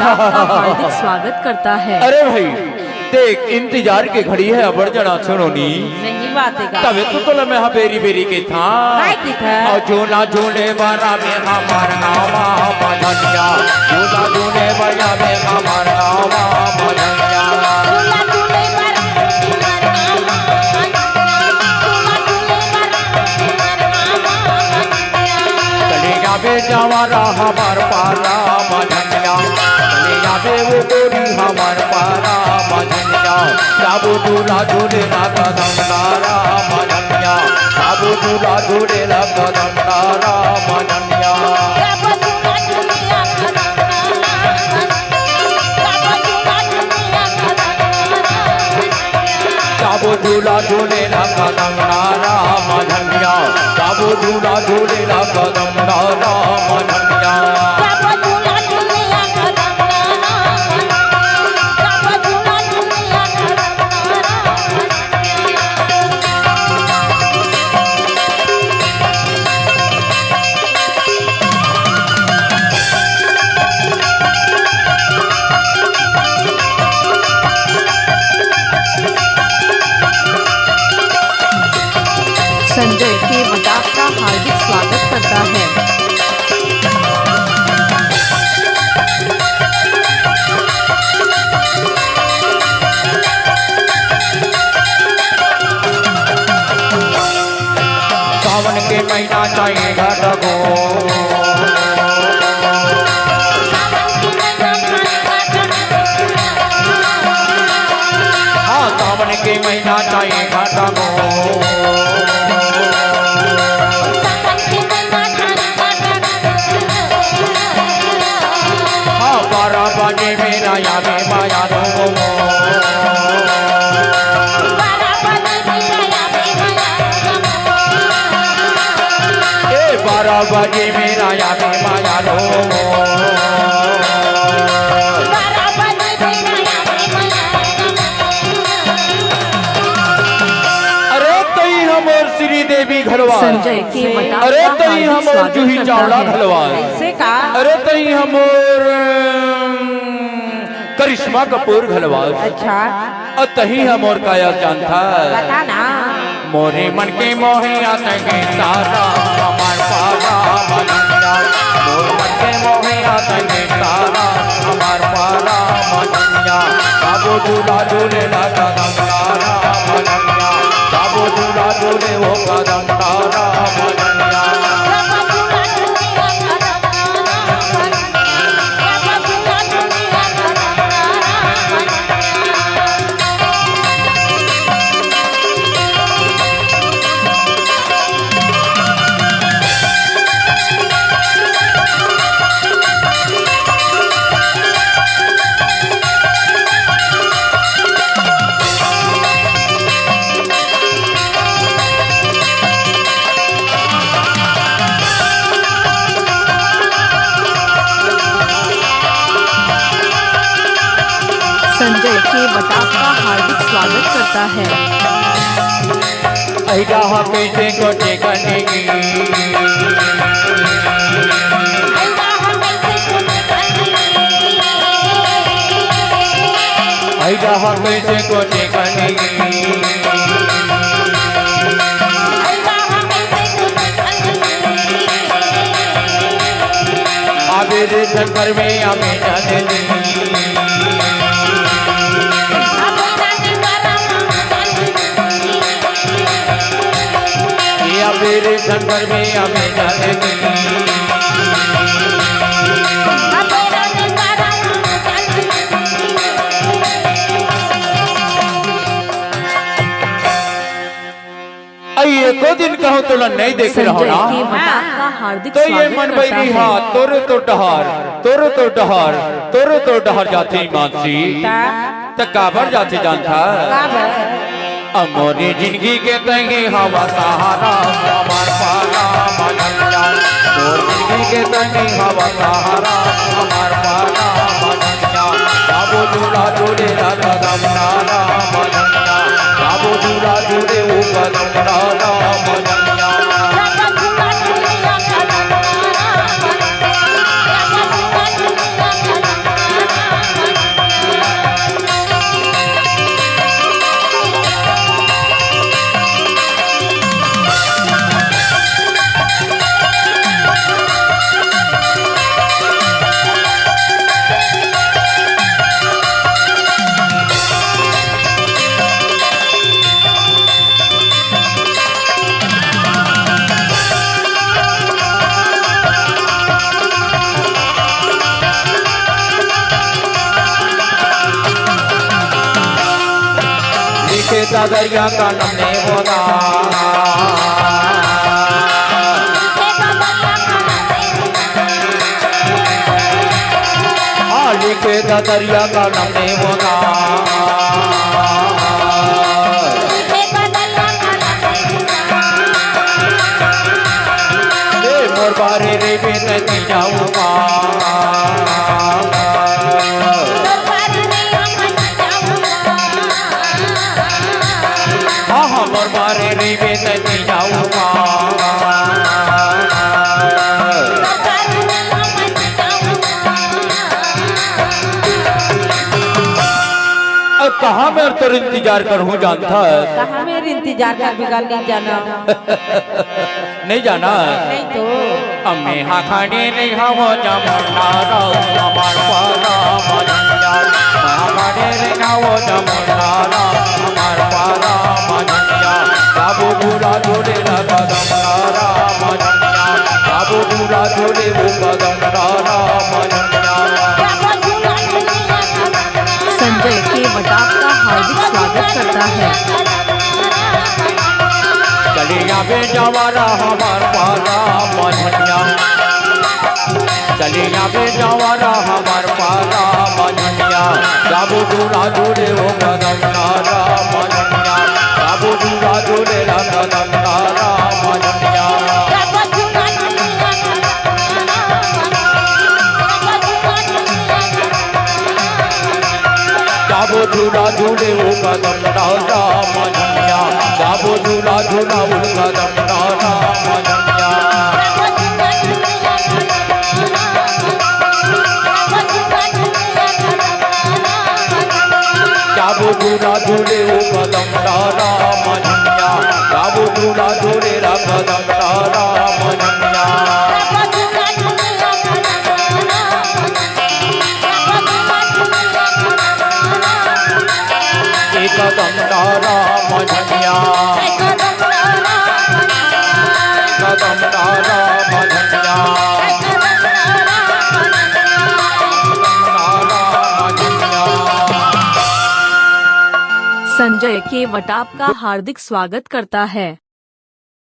आपका हार्दिक स्वागत करता है। अरे भाई देख इंतजार के घड़ी है अबर जना सुनोनी नहीं बात है तबे तो मैं हाँ बेरी बेरी के था और जो ना जोने बारा में हमार नामा बधनिया जो ना जोने बारा में हमार नामा बधनिया बेचावारा हमार पारा मधनिया चलेगा बे वो गोरी हमार पारा मधनिया जाबू दूल्हा झूले ना कदमदारा मधनिया जाबू दूल्हा झूले ना कदमदारा मधनिया जाबू दूल्हा झूले ना कदमदारा मधनिया जाबू दूल्हा झूले ना कदमदारा मधनिया संजय केवट आपका हार्दिक स्वागत करता है। सावन के महीना चाहिए घाट को हाँ सावन के महीना चाहिए घाट को बाजे मेरा या में माया दो ए 12 बजे मेरा या में माया दो अरे तई हमर श्री देवी घरवा संजय केवट अरे आपका तई हार्दिक हमर स्वागत जूही करता चावला है। घरवा ऐसे का अरे तई हमर करिश्मा कपूर घलवाल अच्छा तही हमोर काया जानता बता ना मोरे मन के मोहे आते के तारा हमार पारा मधनिया मोर मन के मोहे आते के तारा हमार पारा मधनिया बाबू दूल्हा दूल्हे ना कदम तारा मधनिया बाबू दूल्हा दूल्हे वो कदम तारा मधनिया संजय केवट आपका हार्दिक स्वागत करता है। ऐडा कैसे कोटे कनेगी ऐडा कैसे कोटे कनेगी आबे रे शंकर में हमें जाने मेरे शंकर में हमें जाने आइए को दिन कहो तो नहीं देख रहा संजय ना केवट आपका हार्दिक तो ये स्वागत मन करता बैरी है। हाथ तोरे तो डहर जाते मानसी त काबर जाते जानता अमोरी जिंदगी के तंगे हवा सहारा हमार पारा मधनिया मोर जिंदगी के तंगे हवा सहारा हमार पारा मधनिया बाबू दूल्हा दूल्हे ना कदम नारा मधनिया बाबू दूल्हा दूल्हे वो कदम नारा मधनिया दादरिया का नमने होना के दादरिया का नमने होना मोर बारे रे बेत जाऊंगा हाँ मोर बारे रे बेत जाऊंगा कहाँ मैं तेरा इंतजार करूँ जानता है कहाँ मेरे इंतजार का बिगाड़ नहीं जाना नहीं जाना नहीं तो अम्मे हाँ खाने नहीं खाओ जमुना रो हमार पारा मनंजा हाँ खाने नहीं खाओ जमुना रो हमार पारा मनंजा बाबू दूरा जोड़े रा कदम रा मनंजा बाबू दूरा जोड़े वो कदम रा मनंजा संजय के वटाप का हार्दिक स्वागत करता है। चलिया बे जवारा हमार पारा मनंजा चलिया बे जवारा हमार पारा मनंजा बाबू दूरा जोड़े वो कदम रा मनंजा बाबू दूरा जोड़े रा कदम रा मनंजा जाबो झूला झूले वो कदम राजा मनंजा जाबो झूला झूला वो कदम राजा मनंजा जाबो झूला झूले वो कदम राजा मनंजा जाबो झूला झूले रा कदम राजा मनंजा कदम तारा मनंजा कदम तारा मनंजा संजय के वटाप का हार्दिक स्वागत करता है।